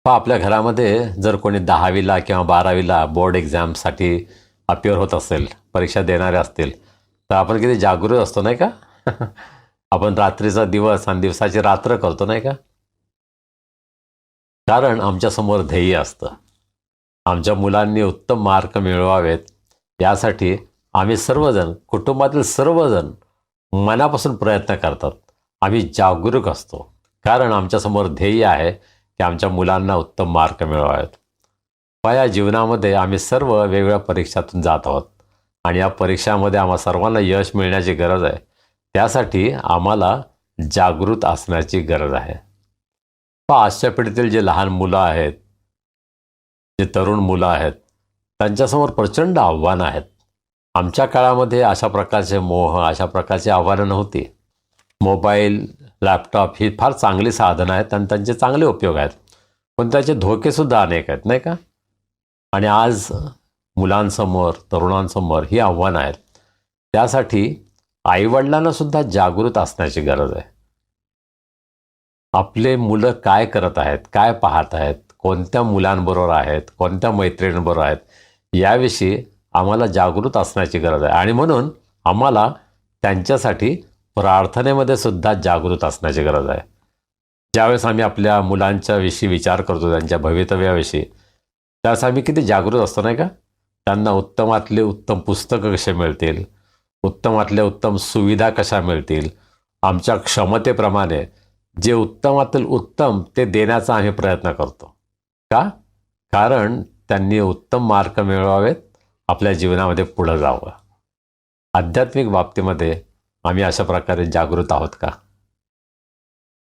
आपल्या घरामध्ये जर कोणी 10वीला किंवा 12वीला बोर्ड एक्झामसाठी अपिअर होत असेल, परीक्षा देणारे असतील, तर आपण किती जागृत असतो नाही का? आपण रात्रीचा दिवस आणि दिवसाची रात्र करतो नाही का? कारण आमच्यासमोर ध्येय असतं. आमच्या मुलांनी उत्तम मार्क मिळवावेत यासाठी आम्ही सर्वजण, कुटुंबातील सर्वजण मनापासून प्रयत्न करतात. आम्ही जागरूक असतो कारण आमच्यासमोर ध्येय आहे की आमच्या मुलांना उत्तम मार्क मिळवावेत. या जीवनामध्ये आम्ही सर्व वेगवेगळ्या परीक्षातून जात आहोत आणि या परीक्षामध्ये आम्हा सर्वांना यश मिळण्याची गरज आहे. त्यासाठी आम्हाला जागृत असण्याची गरज आहे. आजच्या पिढीतील जे लहान मुलं आहेत, जे तरुण मुलं आहेत, त्यांच्यासमोर प्रचंड आव्हानं आहेत. आमच्या काळामध्ये अशा प्रकारचे मोह, अशा प्रकारची आव्हानं नव्हती. मोबाईल, लॅपटॉप ही फार चांगली साधनं आहेत आणि त्यांचे चांगले उपयोग आहेत, पण त्याचे धोकेसुद्धा अनेक आहेत नाही का? आणि आज मुलांसमोर, तरुणांसमोर ही आव्हानं आहेत. त्यासाठी आईवडिलांना सुद्धा जागृत असण्याची गरज आहे. आपले मुलं काय करत आहेत, काय पाहत आहेत, कोणत्या मुलांबरोबर आहेत, कोणत्या मैत्रिणींबरोबर आहेत, याविषयी आम्हाला जागृत असण्याची गरज आहे. आणि म्हणून आम्हाला त्यांच्यासाठी प्रार्थनेमध्ये सुद्धा जागृत असण्याची गरज आहे. ज्यावेळेस आम्ही आपल्या मुलांच्या विषयी विचार करतो, त्यांच्या भवितव्याविषयी, त्यावेळेस आम्ही किती जागृत असतो नाही का? त्यांना उत्तमातले उत्तम पुस्तकं कसे मिळतील, उत्तमातल्या उत्तम सुविधा कशा मिळतील, आमच्या क्षमतेप्रमाणे जे उत्तमातील उत्तम ते देण्याचा आम्ही प्रयत्न करतो. का? कारण त्यांनी उत्तम मार्क मिळवावेत, आपल्या जीवनामध्ये पुढं जावं. आध्यात्मिक बाबतीमध्ये आम्ही अशा प्रकारे जागृत आहोत का?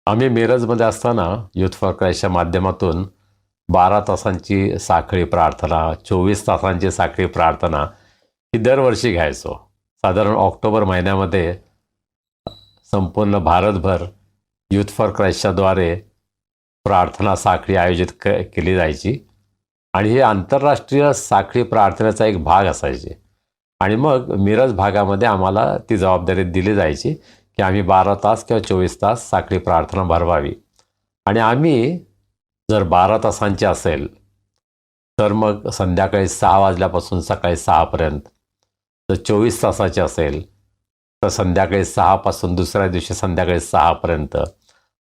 आम्ही मिरजमध्ये असताना युथ फॉर क्राईस्टच्या माध्यमातून 12 तासांची साखळी प्रार्थना, 24 तासांची साखळी प्रार्थना ही दरवर्षी घ्यायचो. साधारण ऑक्टोबर महिन्यामध्ये संपूर्ण भारतभर युथ फॉर क्राईस्टच्याद्वारे प्रार्थना साखळी आयोजित केली जायची आणि ही आंतरराष्ट्रीय साखळी प्रार्थनेचा एक भाग असायची. आणि मग मिरज भागामध्ये आम्हाला ती जबाबदारी दिली जायची की आम्ही 12 तास किंवा 24 तास साखळी प्रार्थना भरवावी. आणि आम्ही जर 12 तासांची असेल तर मग संध्याकाळी 6 वाजल्यापासून सकाळी 6 पर्यंत, तर 24 तासाची असेल तर संध्याकाळी 6 पासून दुसऱ्या दिवशी संध्याकाळी 6 पर्यंत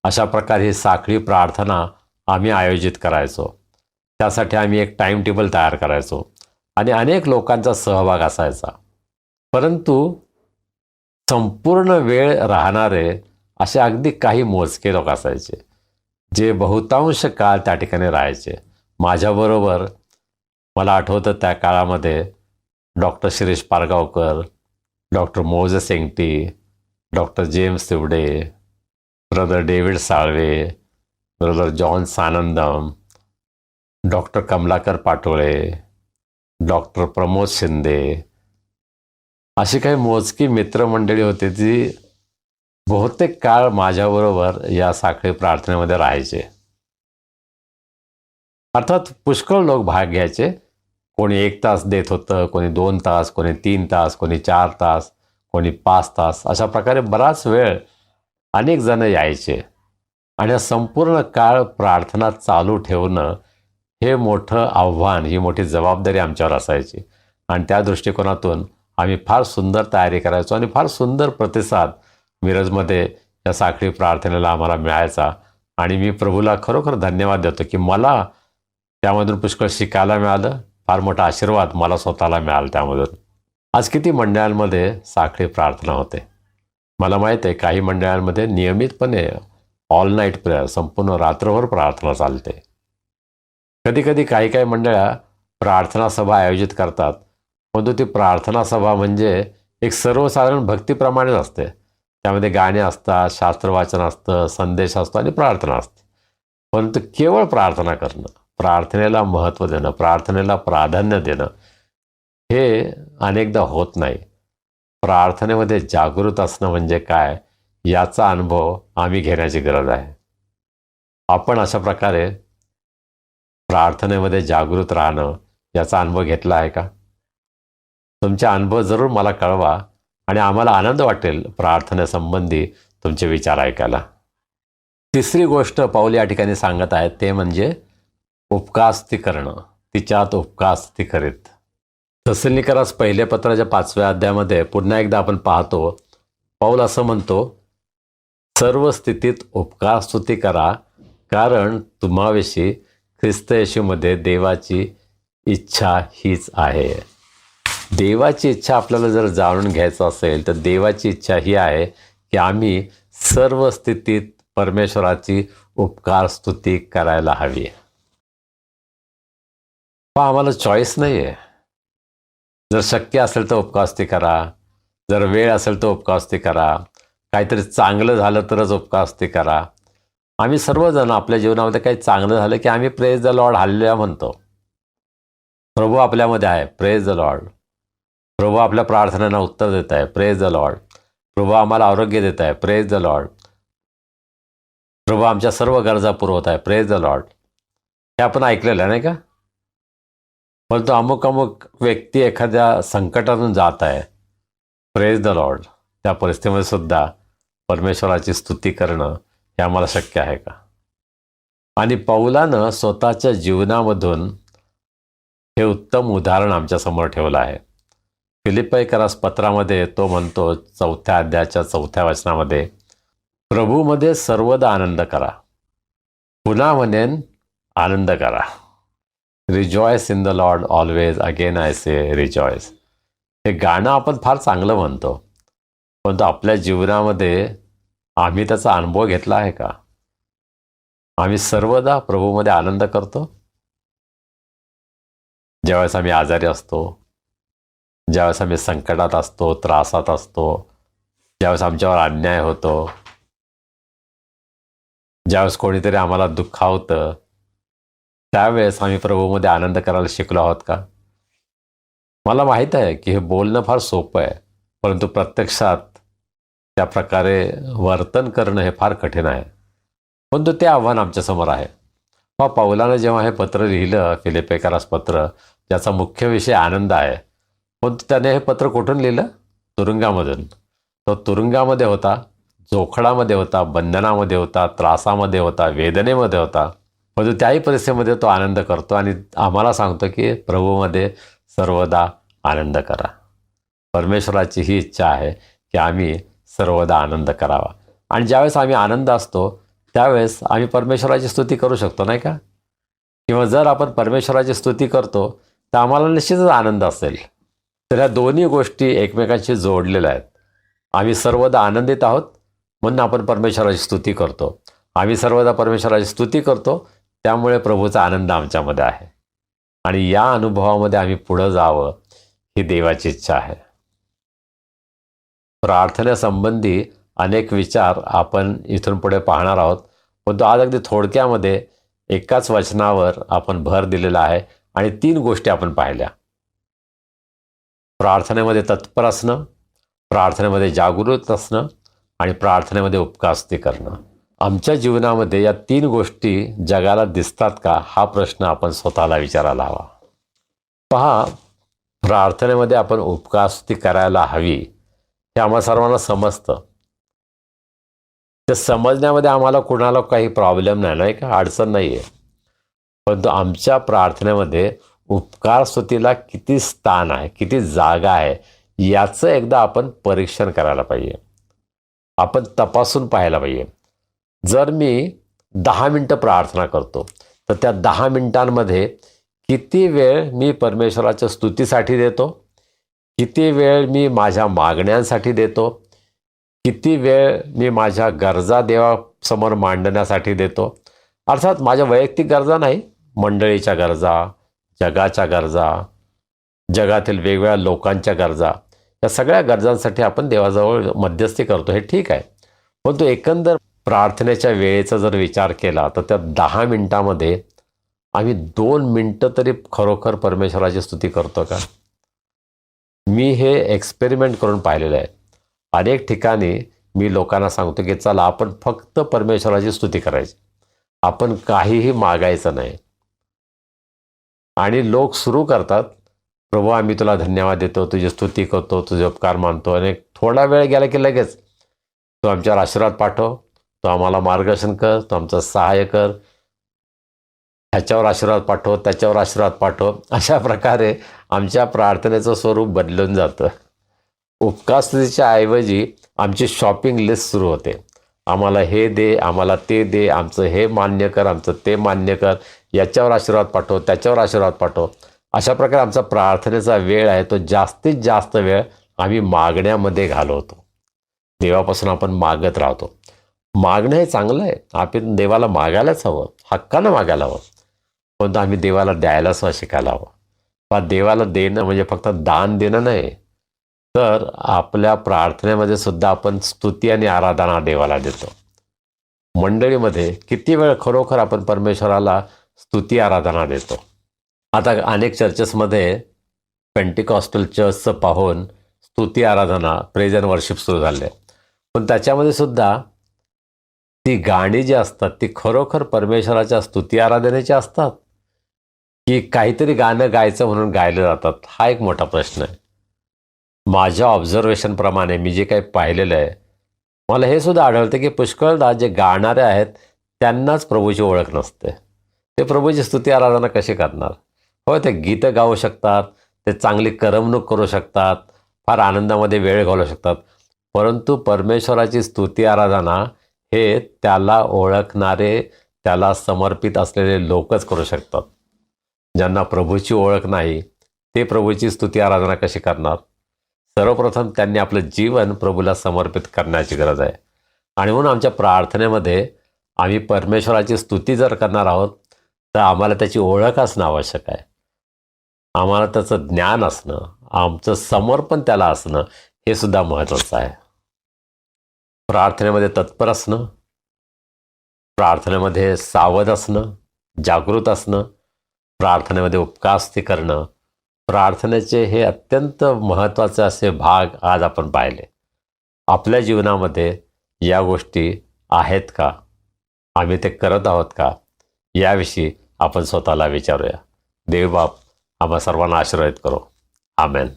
अशा प्रकारे ही साखळी प्रार्थना आम्ही आयोजित करायचो. त्यासाठी आम्ही एक टाईम टेबल तयार करायचो आणि अनेक लोकांचा सहभाग असायचा. परंतु संपूर्ण वेळ राहणारे असे अगदी काही मोजके लोक असायचे जे बहुतांश काळ त्या ठिकाणी राहायचे. माझ्याबरोबर मला आठवतं त्या काळामध्ये doctor Shirish Pargaonkar, doctor Moses Engti, doctor James Tiwade, brother David Salve, brother John Sanandam, doctor Kamalakar Patole, doctor Pramod Shinde, अशी काही मोजकी मित्रमंडळी होती जी बहुतेक काळ माझ्याबरोबर या साखळी प्रार्थनेमध्ये राहायचे. अर्थात पुष्कळ लोक भाग घ्यायचे. कोणी 1 तास देत होतं, कोणी 2 तास, कोणी 3 तास, कोणी 4 तास, कोणी 5 तास, अशा प्रकारे बराच वेळ अनेक जण यायचे. आणि हा संपूर्ण काळ प्रार्थना चालू ठेवणं हे मोठं आव्हान, ही मोठी जबाबदारी आमच्यावर असायची. आणि त्या दृष्टिकोनातून आम्ही फार सुंदर तयारी करायचो आणि फार सुंदर प्रतिसाद मिरजमध्ये या साखळी प्रार्थनेला आम्हाला मिळायचा. आणि मी प्रभूला खरोखर धन्यवाद देतो की मला त्यामधून पुष्कळ शिकायला मिळालं. फार मोठा आशीर्वाद मला स्वतःला मिळाला त्यामधून. आज किती मंडळांमध्ये साखळी प्रार्थना होते. मला माहीत आहे काही मंडळांमध्ये नियमितपणे ऑल नाईट प्रेयर, संपूर्ण रात्रभर प्रार्थना चालते. कधीकधी काही मंडळं प्रार्थना सभा आयोजित करतात, परंतु ती प्रार्थना सभा म्हणजे एक सर्वसाधारण भक्तीप्रमाणेच असते. त्यामध्ये गाणे असतात, शास्त्रवाचन असतं, संदेश असतो आणि प्रार्थना असते. परंतु केवळ प्रार्थना करणं, प्रार्थनेला महत्त्व देणं, प्रार्थनेला प्राधान्य देणं हे अनेकदा होत नाही. प्रार्थनेमध्ये जागृत असणं म्हणजे काय याचा अनुभव आम्ही घेण्याची गरज आहे. आपण अशा प्रकारे प्रार्थनेमध्ये जागृत राहणं याचा अनुभव घेतला आहे का? तुमचे अनुभव जरूर मला कळवा आणि आम्हाला आनंद वाटेल प्रार्थनेसंबंधी तुमचे विचार ऐकायला. तिसरी गोष्ट पाऊल या ठिकाणी सांगत आहेत ते म्हणजे उपकास्ती करणं, तिच्यात उपकास्ती करीत. थेसलोनिकरास पहिले पत्राच्या 5व्या अध्यायामध्ये पुन्हा एकदा आपण पाहतो, पाऊल असं म्हणतो, सर्व स्थितीत उपकारस्तुती करा, कारण तुम्हाविषयी ख्रिस्त येशूमध्ये देवाची इच्छा हीच आहे. देवाची इच्छा आपल्याला जर जाणून घ्यायचं असेल तर देवाची इच्छा ही आहे की आम्ही सर्व स्थितीत परमेश्वराची उपकारस्तुती करायला हवी. पण आम्हाला चॉईस नाही आहे. जर शक्य असेल तर उपकारस्तुती करा, जर वेळ असेल तर उपकारस्तुती करा, काहीतरी चांगलं झालं तरच उपकारस्तुती करा. आम्ही सर्वजण आपल्या जीवनामध्ये काही चांगलं झालं की आम्ही प्रेज द लॉर्ड, हालेलुया म्हणतो. प्रभू आपल्यामध्ये आहे, प्रेज द लॉर्ड. प्रभू आपल्या प्रार्थनांना उत्तर देत आहे, प्रेज द लॉर्ड. प्रभू आम्हाला आरोग्य देत आहे, प्रेज द लॉर्ड. प्रभू आमच्या सर्व गरजा पुरवत आहे, प्रेज द लॉर्ड. हे आपण ऐकलेलं नाही का? परंतु अमुक व्यक्ती एखाद्या संकटातून जात आहे प्रेज द लॉर्ड, त्या परिस्थितीमध्ये सुद्धा परमेश्वराची स्तुती करणं हे आम्हाला शक्य आहे का? आणि पौलानं स्वतःच्या जीवनामधून हे उत्तम उदाहरण आमच्यासमोर ठेवलं आहे. फिलिप्पीकरास पत्रामध्ये तो म्हणतो 4 अध्यायाच्या 4 वचनामध्ये, प्रभूमध्ये सर्वदा आनंद करा. पुन्हा म्हणेन आनंद करा. Rejoice in the Lord always, again I say rejoice. हे गाणं आपण फार चांगलं म्हणतो, परंतु आपल्या जीवनामध्ये आम्ही त्याचा अनुभव घेतला आहे का? आम्ही सर्वदा प्रभूमध्ये आनंद करतो. ज्यावेळेस आम्ही आजारी असतो, ज्यावेळेस आम्ही संकटात असतो, त्रासात असतो, ज्यावेळेस आमच्यावर अन्याय होतो, ज्यावेळेस कोणीतरी आम्हाला दुःखावतं, त्यावेळेस आम्ही प्रभूमध्ये आनंद करायला शिकलो आहोत का? मला माहीत आहे की हे बोलणं फार सोपं आहे, परंतु प्रत्यक्षात त्या प्रकारे वर्तन करणं हे फार कठीण आहे. परंतु ते आव्हान आमच्यासमोर आहे. मग पौलानं जेव्हा हे पत्र लिहिलं, फिलिप्पीकरास पत्र, ज्याचा मुख्य विषय आनंद आहे, परंतु त्याने हे पत्र कुठून लिहिलं? तुरुंगामधून. तो तुरुंगामध्ये होता, जोखडामध्ये होता, बंधनामध्ये होता, त्रासामध्ये होता, वेदनेमध्ये होता, परंतु त्याही परिस्थितीमध्ये तो आनंद करतो आणि आम्हाला सांगतो की प्रभूमध्ये सर्वदा आनंद करा. परमेश्वराची ही इच्छा आहे की आम्ही सर्वदा आनंद करावा. आणि ज्यावेळेस आम्ही आनंद असतो त्यावेळेस आम्ही परमेश्वराची स्तुती करू शकतो, नाही का? किंवा जर आपण परमेश्वराची स्तुती करतो तर आम्हाला निश्चितच आनंद असेल. तर ह्या दोन्ही गोष्टी एकमेकांशी जोडलेल्या आहेत. आम्ही सर्वदा आनंदित आहोत म्हणून आपण परमेश्वराची स्तुती करतो. आम्ही सर्वदा परमेश्वराची स्तुती करतो, त्यामुळे प्रभूचा आनंद आमच्यामध्ये आहे. आणि या अनुभवामध्ये आम्ही पुढं जावं ही देवाची इच्छा आहे. प्रार्थनेसंबंधी अनेक विचार आपण इथून पुढे पाहणार आहोत, परंतु आज अगदी थोडक्यामध्ये एकाच वचनावर आपण भर दिलेला आहे आणि 3 गोष्टी आपण पाहिल्या. प्रार्थनेमध्ये तत्पर असणं, प्रार्थनेमध्ये जागृत असणं आणि प्रार्थनेमध्ये उपकास्तुती करणं. आमच्या जीवनामध्ये या 3 गोष्टी जगाला दिसतात का, हा प्रश्न आपण स्वतःला विचारायला हवा. पहा, प्रार्थनेमध्ये आपण उपकास्तुती करायला हवी हे आम्हा सर्वांना समजतं. ते समजण्यामध्ये आम्हाला कुणाला काही प्रॉब्लेम नाही का, अडचण नाही आहे. परंतु आमच्या प्रार्थनेमध्ये उपकार स्तुतीला किती स्थान आहे, किती जागा आहे, याचं एकदा आपण परीक्षण करायला पाहिजे. आपण तपासून पाहायला पाहिजे. जर मी 10 मिनटं प्रार्थना करतो तर त्या 10 मिनिटांमध्ये किती वेळ मी परमेश्वराच्या स्तुतीसाठी देतो, किती वेळ मी माझ्या मागण्यांसाठी देतो, किती वेळ मी माझ्या गरजा देवासमोर मांडण्यासाठी देतो. अर्थात माझ्या वैयक्तिक गरजा नाही, मंडळीच्या गरजा, जगाच्या गरजा, जगातील वेगवेगळ्या लोकांच्या गरजा, या सगळ्या गरजांसाठी आपण देवाजवळ मध्यस्थी करतो, हे ठीक आहे. परंतु एकंदर प्रार्थनेच्या वेळेचा जर विचार केला तर त्या 10 मिनिटामध्ये आम्ही 2 मिनटं तरी खरोखर परमेश्वराची स्तुती करतो का? मी हे एक्सपेरिमेंट करून पाहिलेलं आहे. अनेक ठिकाणी मी लोकांना सांगतो की चला आपण फक्त परमेश्वराची स्तुती करायची, आपण काहीही मागायचं नाही. आणि लोक सुरू करतात, प्रभू आम्ही तुला धन्यवाद देतो, तुझी स्तुती करतो, तुझे उपकार मानतो. आणि थोडा वेळ गेला की लगेच तू आमच्यावर आशीर्वाद पाठव, तू आम्हाला मार्गदर्शन कर, तू आमचं सहाय्य कर, ह्याच्यावर आशीर्वाद पाठव, त्याच्यावर आशीर्वाद पाठव. अशा प्रकारे आमच्या प्रार्थनेचं स्वरूप बदलून जातं. उपकास्तुतीच्या ऐवजी आमची शॉपिंग लिस्ट सुरू होते. आम्हाला हे दे, आम्हाला ते दे, आमचं हे मान्य कर, आमचं ते मान्य कर, याच्यावर आशीर्वाद पाठव, त्याच्यावर आशीर्वाद पाठव. अशा प्रकारे आमचा प्रार्थनेचा वेळ आहे तो जास्तीत जास्त वेळ आम्ही मागण्यामध्ये घालवतो. देवापासून आपण मागत राहतो. मागणं हे चांगलं आहे, आपण देवाला मागायलाच हवं, हक्कानं मागायला हवं, परंतु आम्ही देवाला द्यायलाच शिकायला हवं. पण देवाला देणं म्हणजे फक्त दान देणं नाही, तर आपल्या प्रार्थनेमध्ये सुद्धा आपण स्तुती आणि आराधना देवाला देतो. मंडळीमध्ये किती वेळ खरोखर आपण परमेश्वराला स्तुती आराधना देतो. आता अनेक चर्चेसमध्ये पेंटिकॉस्टल चर्चचं पाहून स्तुती आराधना, प्रेज अँड वर्शिप सुरू झाले. पण त्याच्यामध्ये सुद्धा ती गाणी जी असतात ती खरोखर परमेश्वराच्या स्तुती आराधनेची असतात की काहीतरी गाणं गायचं म्हणून गायलं जातात, हा एक मोठा प्रश्न आहे. माझ्या ऑब्झर्वेशनप्रमाणे मी जे काही पाहिलेलं आहे, मला हे सुद्धा आढळतं की पुष्कळदा जे गाणारे आहेत त्यांनाच प्रभूची ओळख नसते. ते प्रभूची स्तुती आराधना कशी करणार? हो, ते गीतं गाऊ शकतात, ते चांगली करमणूक करू शकतात, फार आनंदामध्ये वेळ घालवू शकतात, परंतु परमेश्वराची स्तुती आराधना हे त्याला ओळखणारे, त्याला समर्पित असलेले लोकच करू शकतात. ज्यांना प्रभूची ओळख नाही ते प्रभूची स्तुती आराधना कशी करणार? सर्वप्रथम त्यांनी आपलं जीवन प्रभूला समर्पित करण्याची गरज आहे. आणि म्हणून आमच्या प्रार्थनेमध्ये आम्ही परमेश्वराची स्तुती जर करणार आहोत तर आम्हाला त्याची ओळख असणं आवश्यक आहे. आम्हाला त्याचं ज्ञान असणं, आमचं समर्पण त्याला असणं हे सुद्धा महत्त्वाचं आहे. प्रार्थनेमध्ये तत्पर असणं, प्रार्थनेमध्ये सावध असणं, जागृत असणं, प्रार्थनेमध्ये उपकास्ती करणं, प्रार्थनेचे हे अत्यंत महत्त्वाचे असे भाग आज आपण पाहिले. आपल्या जीवनामध्ये या गोष्टी आहेत का? आम्ही ते करत आहोत का? याविषयी आपण स्वतःला विचारूया. देवबाप आम्हा सर्वांना आशीर्वादित करो. आमेन.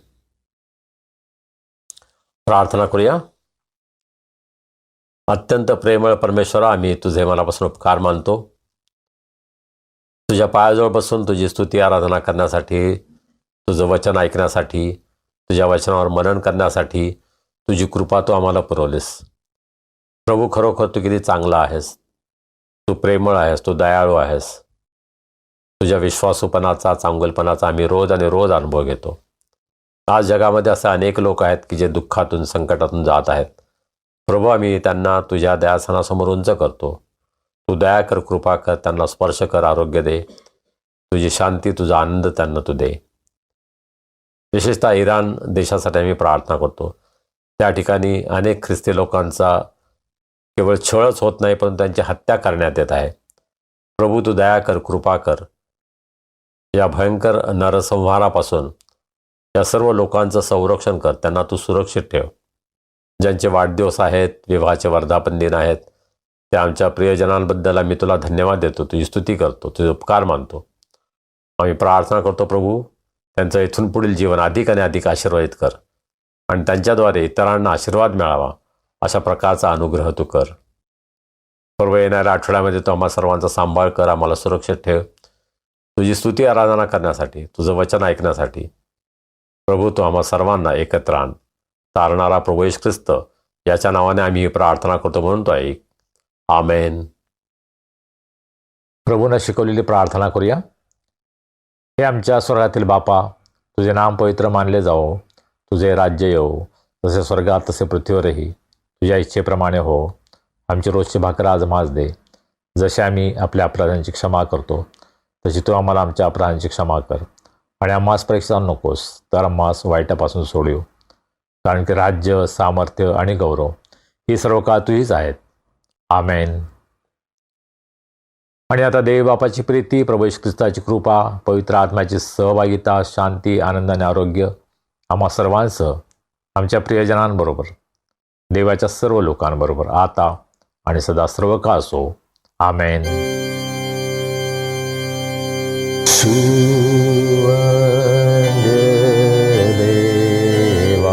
प्रार्थना करूया. अत्यंत प्रेमळ परमेश्वरा, आम्ही तुझे मनापासून उपकार मानतो. तुझ्या पायाजवळ बसून तुझी स्तुती आराधना करण्यासाठी, तुझं वचन ऐकण्यासाठी, तुझ्या वचनावर मनन करण्यासाठी तुझी कृपा तू आम्हाला पुरवलीस. प्रभू, खरोखर तू किती चांगला आहेस, तू प्रेमळ आहेस, तू दयाळू आहेस. तुझ्या विश्वासूपणाचा, चांगुलपणाचा आम्ही रोज आणि रोज अनुभव घेतो. आज जगामध्ये असे अनेक लोक आहेत की जे दुःखातून, संकटातून जात आहेत. प्रभू, आम्ही त्यांना तुझ्या दयासनासमोर उंच करतो. तू दया कर, कृपा कर, त्यांना स्पर्श कर, आरोग्य दे. तुझी शांती, तुझा आनंद त्यांना तू दे. विशेषतः इराण देशासाठी आम्ही प्रार्थना करतो. त्या ठिकाणी अनेक ख्रिस्ती लोकांचा केवळ छळच होत नाही, परंतु त्यांची हत्या करण्यात येत आहे. प्रभू, तू दया कर, कृपा कर. या भयंकर नरसंहारापासून या सर्व लोकांचं संरक्षण कर. त्यांना तू सुरक्षित ठेव. ज्यांचे वाढदिवस आहेत, विवाहाचे वर्धापन दिन आहेत, त्या आमच्या प्रियजनांबद्दल आम्ही तुला धन्यवाद देतो, तुझी स्तुती करतो, तुझे उपकार मानतो. आम्ही प्रार्थना करतो प्रभू, त्यांचं इथून पुढील जीवन अधिक आणि अधिक आशीर्वादित कर आणि त्यांच्याद्वारे इतरांना आशीर्वाद मिळावा अशा प्रकारचा अनुग्रह तू कर. सर्व येणाऱ्या आठवड्यामध्ये तू आम्हा सर्वांचा सांभाळ कर, आम्हाला सुरक्षित ठेव. तुझी स्तुती आराधना करण्यासाठी, तुझं वचन ऐकण्यासाठी प्रभू तू आम्हा सर्वांना एकत्र आण. तारणारा प्रभू येशू ख्रिस्त याच्या नावाने आम्ही ही प्रार्थना करतो म्हणून तो ऐक. आमेन. प्रभूनं शिकवलेली प्रार्थना करूया. हे आमच्या स्वर्गातील बापा, तुझे नाम पवित्र मानले जाओ, तुझे राज्य येऊ, जसे स्वर्गात तसे पृथ्वीवरही तुझ्या इच्छेप्रमाणे हो. आमची रोजची भाकर आज आम्हास दे. जसे आम्ही आपल्या अपराधांची क्षमा करतो तशी तू आम्हाला आमच्या अपराधांची क्षमा कर. आणि आम्हास परीक्षा नकोस, तर आम्हास वाईटापासून सोडव. कारण की राज्य, सामर्थ्य आणि गौरव ही सर्व काळ तुझीच आहेत. आमेन. आणि आता देवबापाची प्रीती, प्रभू येशू ख्रिस्ताची कृपा, पवित्र आत्म्याची सहभागिता, शांती, आनंद आणि आरोग्य आम्हा सर्वांसह आमच्या प्रियजनांबरोबर, देवाच्या सर्व लोकांबरोबर आता आणि सदा सर्व काळ असो. आमेन. देवा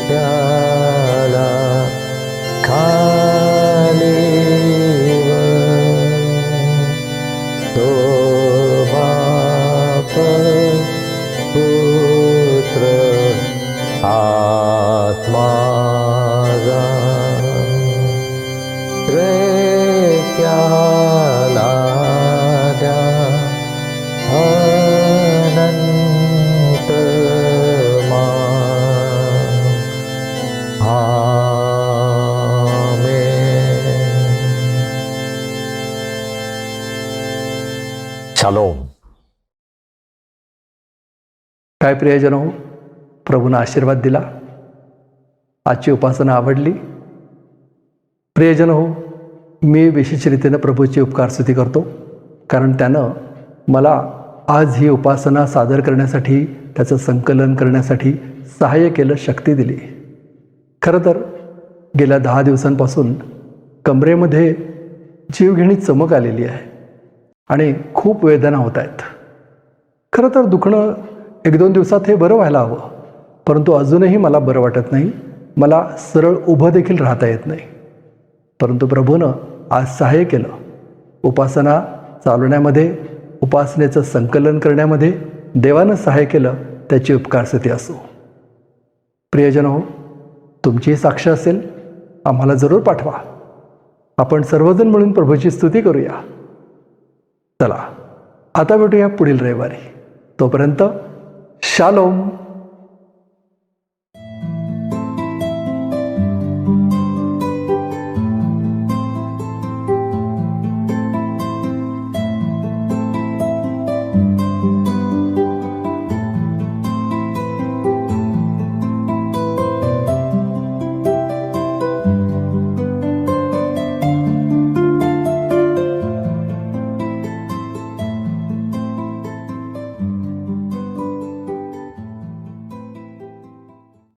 त्याला खाली तो बाप पुत्र आत्माजा त्याला द्या अनंत शालोम. काय प्रियजन हो, प्रभूनं आशीर्वाद दिला. आजची उपासना आवडली. प्रियजन हो, मी विशेष रीतीनं प्रभूची उपकार स्तुती करतो, कारण त्यानं मला आज ही उपासना सादर करण्यासाठी, त्याचं संकलन करण्यासाठी सहाय्य केलं, शक्ती दिली. खरं तर गेल्या 10 दिवसांपासून कमरेमध्ये जीवघेणी चमक आलेली आहे आणि खूप वेदना होत आहेत. खरं तर दुखणं 1-2 दिवसात हे बरं व्हायला हवं, परंतु अजूनही मला बरं वाटत नाही. मला सरळ उभं देखील राहता येत नाही. परंतु प्रभूनं आज सहाय्य केलं. उपासना चालवण्यामध्ये, उपासनेचं संकलन करण्यामध्ये देवानं सहाय्य केलं. त्याची उपकारस्तुती असो. प्रियजनो, तुमची साक्ष असेल आम्हाला जरूर पाठवा. आपण सर्वजण मिळून प्रभूची स्तुती करूया. चला आता भेटूया पुढील रविवारी. तोपर्यंत शालोम.